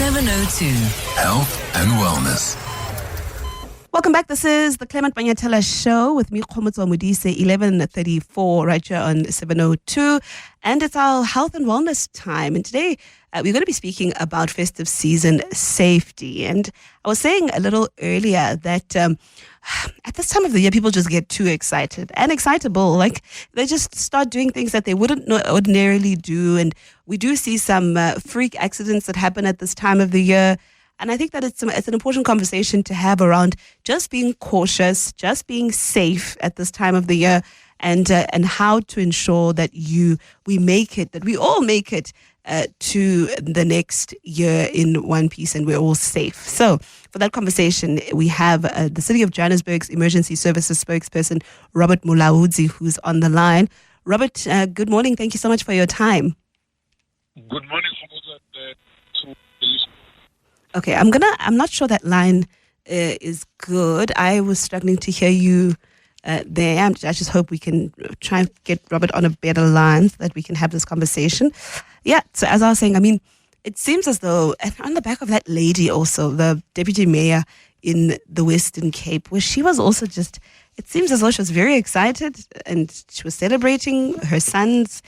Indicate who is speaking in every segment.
Speaker 1: 702 Health and Wellness.
Speaker 2: Welcome back. This is the Clement Manyathela show with me, Kgomotso Modise, 11:34 right here on 702. And it's our health and wellness time. And today we're going to be speaking about festive season safety. And I was saying a little earlier that at this time of the year, people just get too excited and excitable. Like they just start doing things that they wouldn't ordinarily do. And we do see some freak accidents that happen at this time of the year. And I think that it's an important conversation to have around just being cautious, just being safe at this time of the year, and how to ensure that we all make it to the next year in one piece and we're all safe. So for that conversation, we have the City of Johannesburg's Emergency Services Spokesperson, Robert Mulaudzi, who's on the line. Robert, good morning. Thank you so much for your time.
Speaker 3: Good morning,
Speaker 2: Okay, I'm not sure that line is good. I was struggling to hear you there. I just hope we can try and get Robert on a better line so that we can have this conversation. Yeah, so as I was saying, I mean, it seems as though, and on the back of that lady also, the deputy mayor in the Western Cape, where she was also just, it seems as though she was very excited and she was celebrating her son's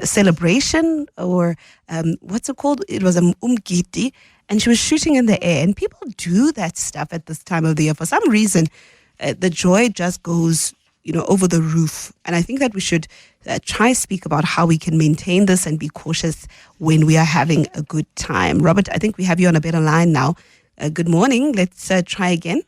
Speaker 2: celebration, or what's it called? It was a umgidi, and she was shooting in the air. And people do that stuff at this time of the year. For some reason, the joy just goes, over the roof. And I think that we should try to speak about how we can maintain this and be cautious when we are having a good time. Robert, I think we have you on a better line now. Good morning. Let's try again.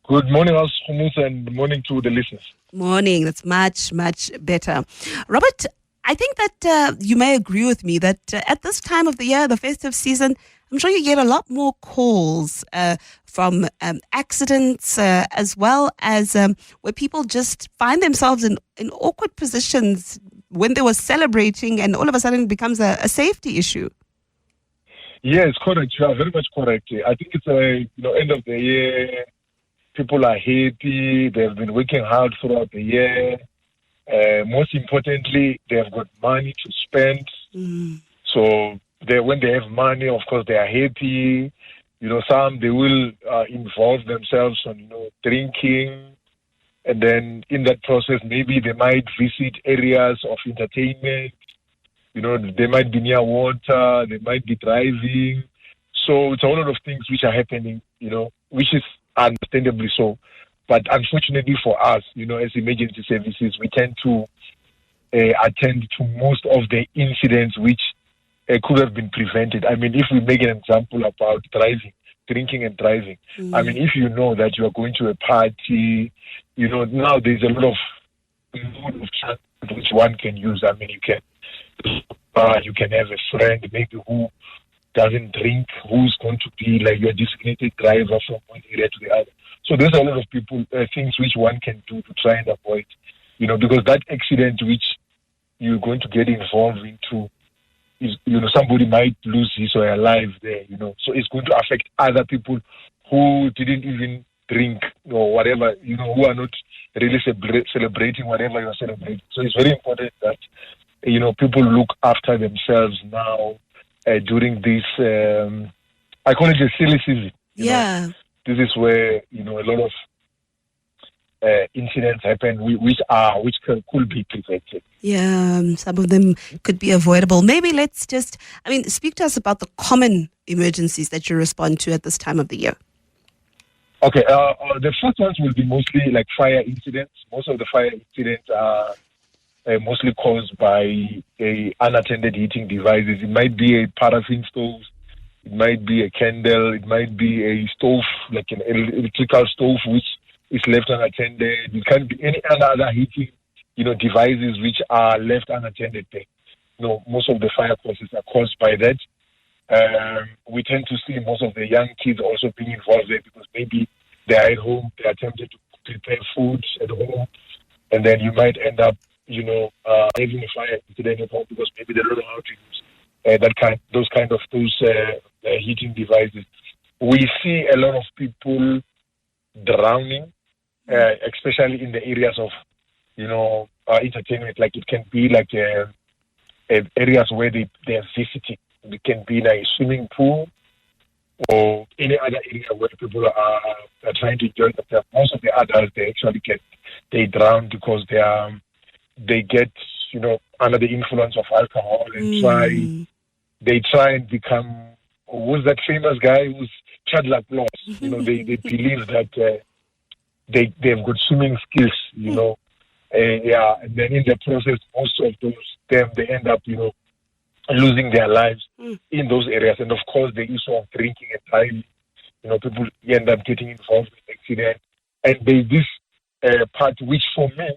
Speaker 3: Good morning, Kgomotso, and good morning to the listeners.
Speaker 2: Morning. That's much, much better. Robert, I think that you may agree with me that at this time of the year, the festive season, I'm sure you get a lot more calls from accidents as well as where people just find themselves in awkward positions when they were celebrating, and all of a sudden it becomes a safety issue.
Speaker 3: Yes, correct. You are very much correct. I think it's end of the year. People are happy. They've been working hard throughout the year. Most importantly, they've got money to spend. So when they have money, of course, they are happy. Some they will involve themselves on drinking, and then in that process, maybe they might visit areas of entertainment. They might be near water. They might be driving. So it's a lot of things which are happening. Which is understandably so. But unfortunately for us, as emergency services, we tend to attend to most of the incidents which could have been prevented. I mean, if we make an example about drinking and driving, I mean, if you know that you are going to a party, now there's a lot of transport which one can use. I mean, you can have a friend maybe who doesn't drink, who's going to be like your designated driver from one area to the other. So there's a lot of things which one can do to try and avoid, because that accident which you're going to get involved into is, somebody might lose his or her life there, So it's going to affect other people who didn't even drink or whatever, who are not really celebrating whatever you're celebrating. So it's very important that, people look after themselves now during this, I call it the silly season.
Speaker 2: Yeah.
Speaker 3: This is where, a lot of incidents happen which could be prevented.
Speaker 2: Yeah, some of them could be avoidable. Maybe let's just, speak to us about the common emergencies that you respond to at this time of the year.
Speaker 3: Okay, the first ones will be mostly like fire incidents. Most of the fire incidents are mostly caused by unattended heating devices. It might be a paraffin stove, it might be a candle, it might be a stove, like an electrical stove which is left unattended. It can be any other heating, devices which are left unattended there. Most of the fire causes are caused by that. We tend to see most of the young kids also being involved there because maybe they are at home, they are tempted to prepare food at home, and then you might end up, having a fire incident at home because maybe they don't know how to use those heating devices. We see a lot of people drowning, especially in the areas of, entertainment. Like it can be like areas where they are visiting. It can be in a swimming pool or any other area where people are trying to enjoy themselves. Most of the adults, they drown because they get, under the influence of alcohol and they try and become, who's that famous guy who's Chadlock Laws? They believe that they've got swimming skills, and then in the process, most of them, they end up, losing their lives in those areas. And of course, the issue of drinking and driving, people end up getting involved in accidents. And there's this part which for me,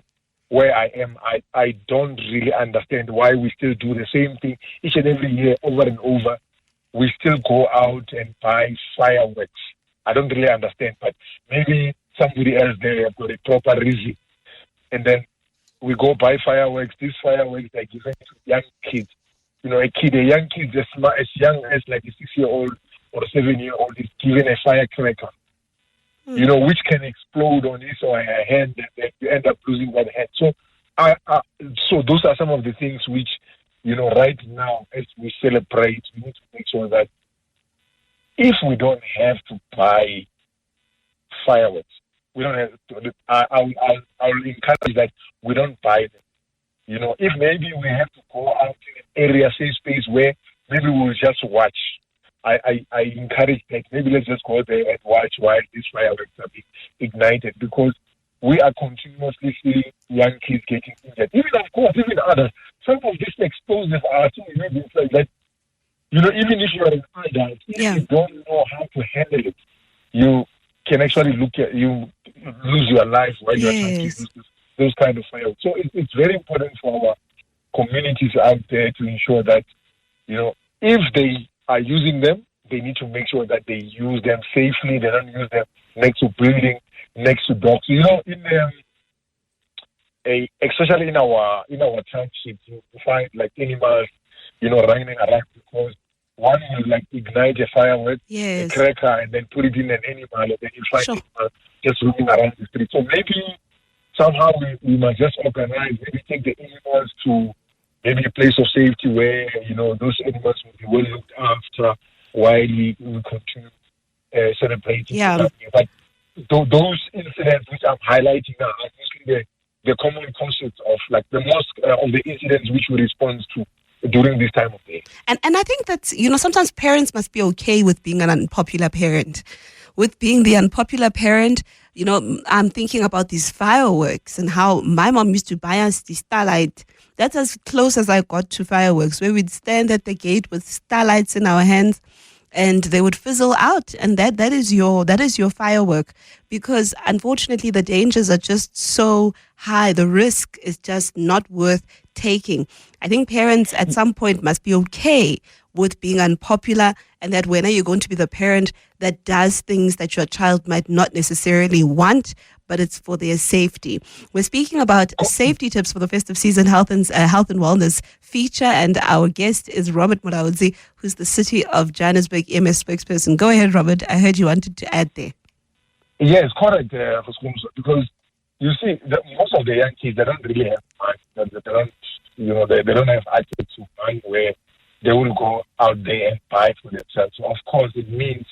Speaker 3: where I am, I don't really understand why we still do the same thing each and every year over and over. We still go out and buy fireworks. I don't really understand, but maybe somebody else there have got a proper reason. And then we go buy fireworks. These fireworks are given to young kids. A young kid as young as like a 6-year-old or a 7-year-old is given a firecracker, which can explode on his or her hand, and then you end up losing that hand. So, so those are some of the things which, right now as we celebrate, we need to make sure that if we don't have to buy fireworks, we don't have to. I'll encourage that we don't buy them. If maybe we have to go out in an area, safe space where maybe we'll just watch. I encourage that. Maybe let's just go there and watch while these fireworks are being ignited, because we are continuously seeing young kids getting injured. Even others. Some of these explosives are so maybe it's like that. Even if you are an adult, if you don't know how to handle it, you can actually lose your life while you're trying to use those kind of fireworks. So it's very important for our communities out there to ensure that, if they are using them, they need to make sure that they use them safely. They don't use them next to building, next to dogs. Especially in our townships, you find like animals, running around, because one will like ignite a firework, a cracker, and then put it in an animal, and then you find animals just roaming around the street. So maybe somehow we must just organize, maybe take the animals to maybe a place of safety where, those animals will be well looked after while we continue celebrating. But those incidents which I'm highlighting now are mostly the common concepts of like the most of the incidents which we respond to during this time of day.
Speaker 2: And I think that, sometimes parents must be okay with being an unpopular parent. With being the unpopular parent, I'm thinking about these fireworks and how my mom used to buy us the starlight. That's as close as I got to fireworks, where we'd stand at the gate with starlights in our hands and they would fizzle out. And that is your firework, because unfortunately the dangers are just so high. The risk is just not worth taking. I think parents at some point must be okay with being unpopular, and that when are you going to be the parent that does things that your child might not necessarily want, but it's for their safety. We're speaking about safety tips for the festive season health and wellness feature, and our guest is Robert Mulaudzi, who's the City of Johannesburg MS spokesperson. Go ahead, Robert. I heard you wanted to add there.
Speaker 3: Yes, correct, because you see, most of the young kids, they don't really have money. They don't have access to money where they will go out there and buy for themselves. So of course, it means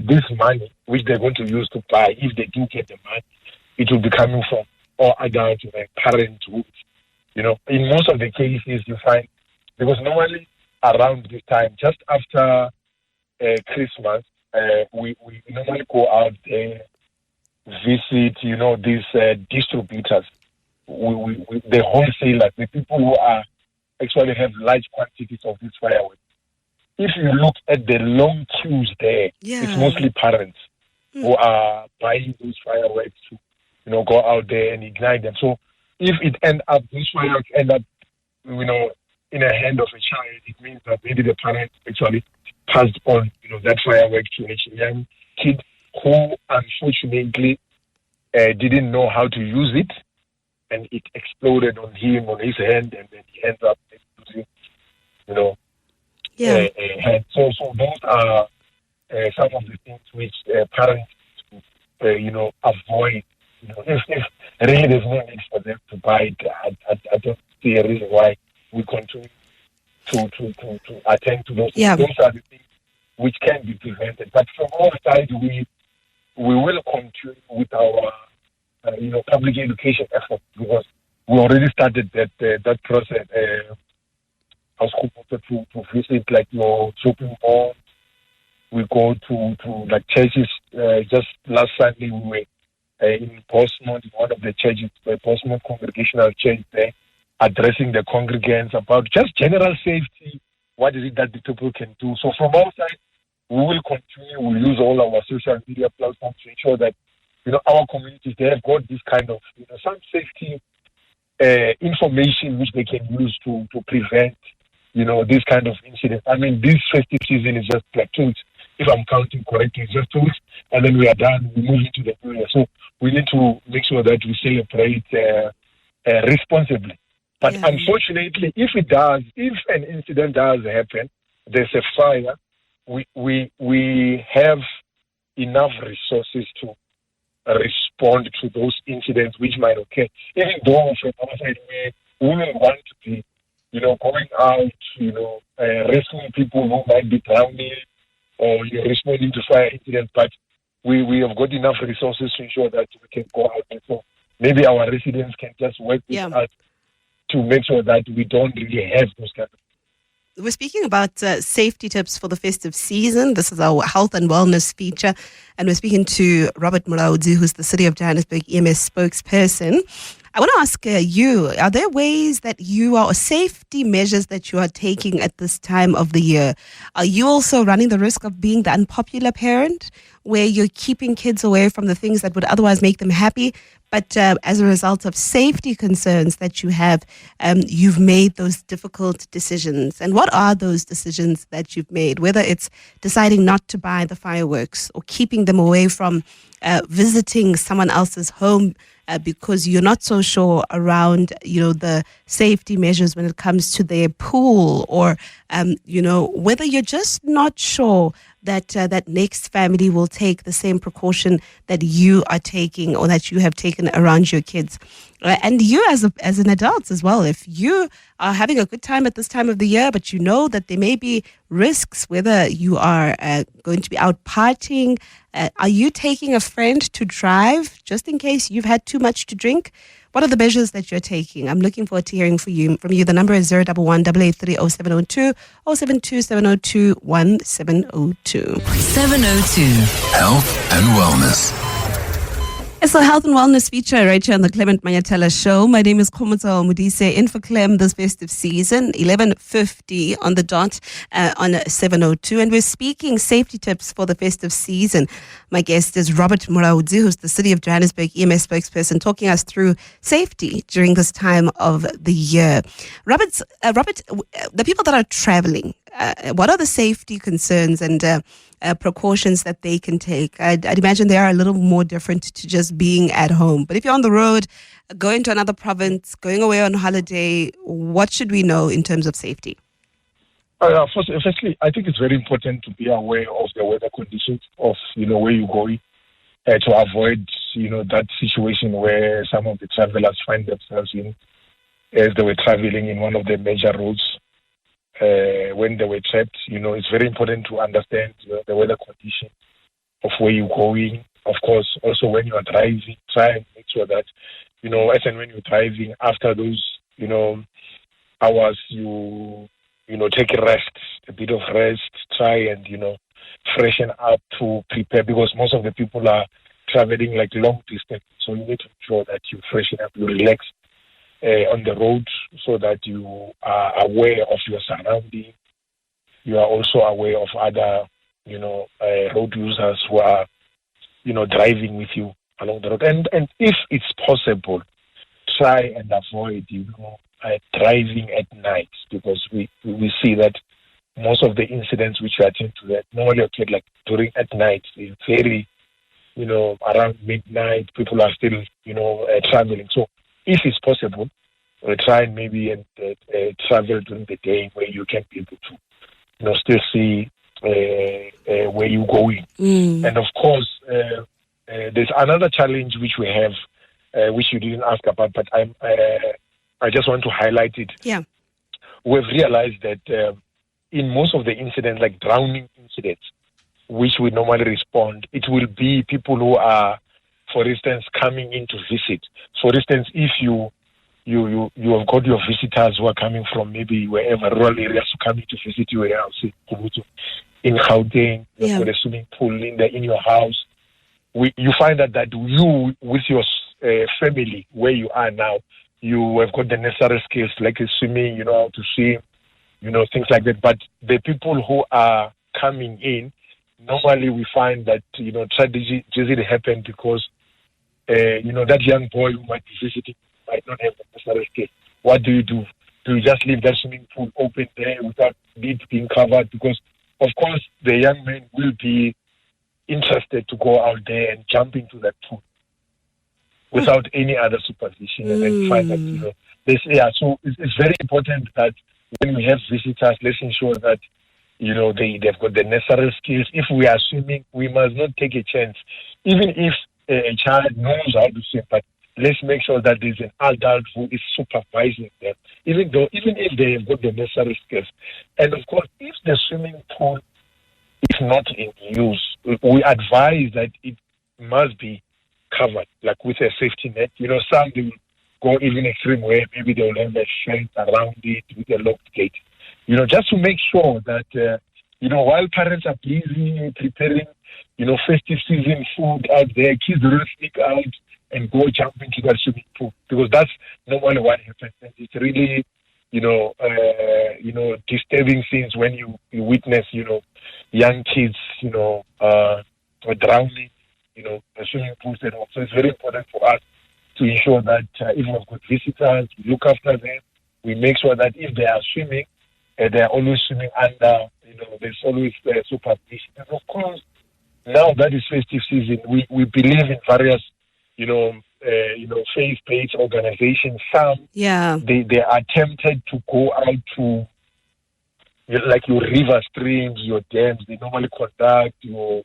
Speaker 3: this money, which they're going to use to buy, if they do get the money, it will be coming from all adults and parenthood. In most of the cases, you find, because normally around this time, just after Christmas, we normally go out there, visit, these distributors, the wholesalers, the people who are actually have large quantities of these fireworks. If you look at the long queues there, it's mostly parents who are buying those fireworks to, go out there and ignite them. So if these fireworks end up, in the hand of a child, it means that maybe the parent actually passed on, that firework to a young kid who unfortunately didn't know how to use it, and it exploded on his hand, and then he ends up losing, hand. So those are some of the things which parents, avoid. If really there's no need for them to buy it, I don't see a reason why we continue to attend to those.
Speaker 2: Yeah.
Speaker 3: Those are the things which can be prevented. But from our side, we will continue with our public education efforts, because we already started that process. I was committed to visit like your shopping malls. We go to like churches. Just last Sunday we were in Portsmouth, in one of the churches, the Portsmouth Congregational Church there, addressing the congregants about just general safety. What is it that the people can do? So from our side, we will continue. We'll use all our social media platforms to ensure that our communities, they have got this kind of some safety information which they can use to prevent this kind of incidents. I mean, this festive season is just like 2 weeks. If I'm counting correctly, it's just 2 weeks, and then we are done. We move into the new year. So we need to make sure that we celebrate responsibly. But unfortunately, if an incident does happen, there's a fire, we have enough resources to respond to those incidents which might occur. Even though from our side we wouldn't want to be, going out, rescuing people who might be drowning or responding to fire incidents, but we have got enough resources to ensure that we can go out. And so maybe our residents can just work with us to make sure that we don't really have those kind of.
Speaker 2: We're speaking about safety tips for the festive season. This is our health and wellness feature. And we're speaking to Robert Mulaudzi, who's the City of Johannesburg EMS spokesperson. I want to ask you, are there ways that or safety measures that you are taking at this time of the year? Are you also running the risk of being the unpopular parent, where you're keeping kids away from the things that would otherwise make them happy, but as a result of safety concerns that you have, you've made those difficult decisions? And what are those decisions that you've made, whether it's deciding not to buy the fireworks or keeping them away from visiting someone else's home because you're not so sure around, the safety measures when it comes to their pool, or, whether you're just not sure that that next family will take the same precaution that you are taking or that you have taken around your kids. And you as an adult as well, if you are having a good time at this time of the year, but you know that there may be risks, whether you are going to be out partying, are you taking a friend to drive just in case you've had too much to drink? What are the measures that you're taking? I'm looking forward to hearing from you. The number is 011-883-0702 or 72702-1702.
Speaker 1: 702. Health and Wellness.
Speaker 2: It's a health and wellness feature right here on the Clement Manyathela show. My name is Kgomotso Modise, in for Clem this festive season, 11:50 on the dot on 702. And we're speaking safety tips for the festive season. My guest is Robert Mulaudzi, who's the City of Johannesburg EMS spokesperson, talking us through safety during this time of the year. Robert, the people that are traveling, what are the safety concerns and precautions that they can take? I'd imagine they are a little more different to just being at home. But if you're on the road, going to another province, going away on holiday, what should we know in terms of safety?
Speaker 3: Firstly, I think it's very important to be aware of the weather conditions of, where you're going, to avoid, that situation where some of the travelers find themselves in as they were traveling in one of the major roads. When they were trapped, it's very important to understand the weather condition of where you're going. Of course, also when you are driving, try and make sure that, as and when you're driving, after those, hours, you take a rest, a bit of rest, try and, freshen up to prepare, because most of the people are traveling like long distance. So you need to ensure that you freshen up, you relax on the road, so that you are aware of your surroundings. You are also aware of other, road users who are, driving with you along the road. And if it's possible, try and avoid, driving at night, because we see that most of the incidents which we attend to that normally occur like during at night. It's very, around midnight, people are still, traveling. So if it's possible, try and maybe travel during the day where you can be able to, still see where you're going. And of course, there's another challenge which we have, which you didn't ask about, but I just want to highlight it.
Speaker 2: Yeah.
Speaker 3: we've realized that in most of the incidents, like drowning incidents, which we normally respond, it will be people who are, for instance, coming in to visit. For instance, if you have got your visitors who are coming from maybe wherever, rural areas, to come in to visit your house in Gauteng, you've got a swimming pool in your house. You find that you, with your family, where you are now, you have got the necessary skills like swimming, you know how to swim, you know, things like that. But the people who are coming in, normally we find that, you know, tragedy usually happen because, you know, that young boy who might be visiting might not have the necessary skills. What do? Do you just leave that swimming pool open there without it being covered? Because, of course, the young man will be interested to go out there and jump into that pool without any other supervision, and then find that, you know, so it's very important that when we have visitors, let's ensure that, you know, they've got the necessary skills. If we are swimming, we must not take a chance, even if a child knows how to swim, but let's make sure that there's an adult who is supervising them, even if they have got the necessary skills. And of course, if the swimming pool is not in use, we advise that it must be covered, like with a safety net. You know, some they will go even extreme where maybe they will have a fence around it with a locked gate. You know, just to make sure that, you know, while parents are busy preparing, you know, festive season food out there, kids don't sneak out and go jump into that swimming pool, because that's normally what happens. And it's really, you know, disturbing things when you witness, you know, young kids, you know, drowning, you know, the swimming pools and all. So it's very important for us to ensure that if we've got visitors, we look after them. We make sure that if they are swimming, they are always swimming under, you know, there's always supervision. And of course, now that is festive season, we believe in various, you know, faith-based organizations. Some, they are tempted to go out to, you know, like your river streams, your dams. They normally conduct your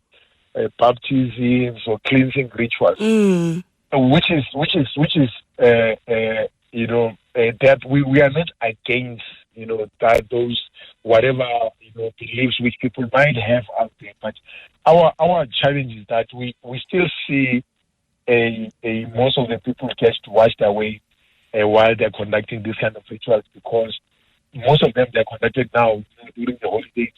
Speaker 3: baptisms or cleansing rituals, which is you know, that we are not against, you know, that those whatever, you know, beliefs which people might have out there. But our challenge is that we still see most of the people get washed away while they're conducting this kind of rituals, because most of them, they're conducted now, you know, during the holiday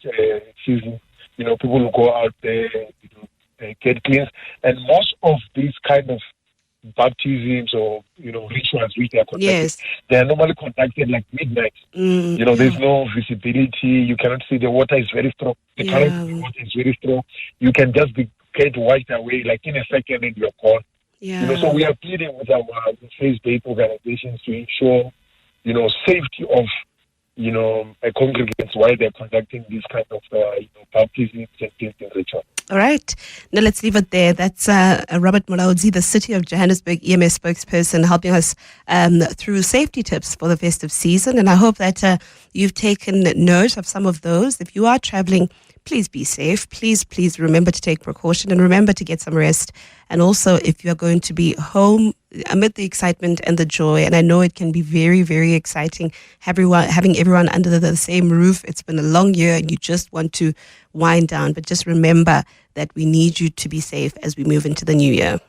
Speaker 3: season. You know, people will go out there, you know, get cleansed, and most of these kind of baptisms or, you know, rituals which they are conducted, they are normally conducted like midnight. You know, there's no visibility. You cannot see. The water is very strong. The current of the water is very strong. You can just get wiped away like in a second and you're gone. You know, so we are pleading with our faith-based organizations to ensure, you know, safety of, you know, congregants while they're conducting these kind of, you know, baptisms and cleansing rituals.
Speaker 2: All right. Now let's leave it there. That's Robert Mulaudzi, the City of Johannesburg EMS spokesperson, helping us through safety tips for the festive season. And I hope that you've taken note of some of those. If you are traveling, please be safe. Please remember to take precaution and remember to get some rest. And also, if you're going to be home amid the excitement and the joy, and I know it can be very, very exciting having everyone under the same roof. It's been a long year and you just want to wind down. But just remember that we need you to be safe as we move into the new year.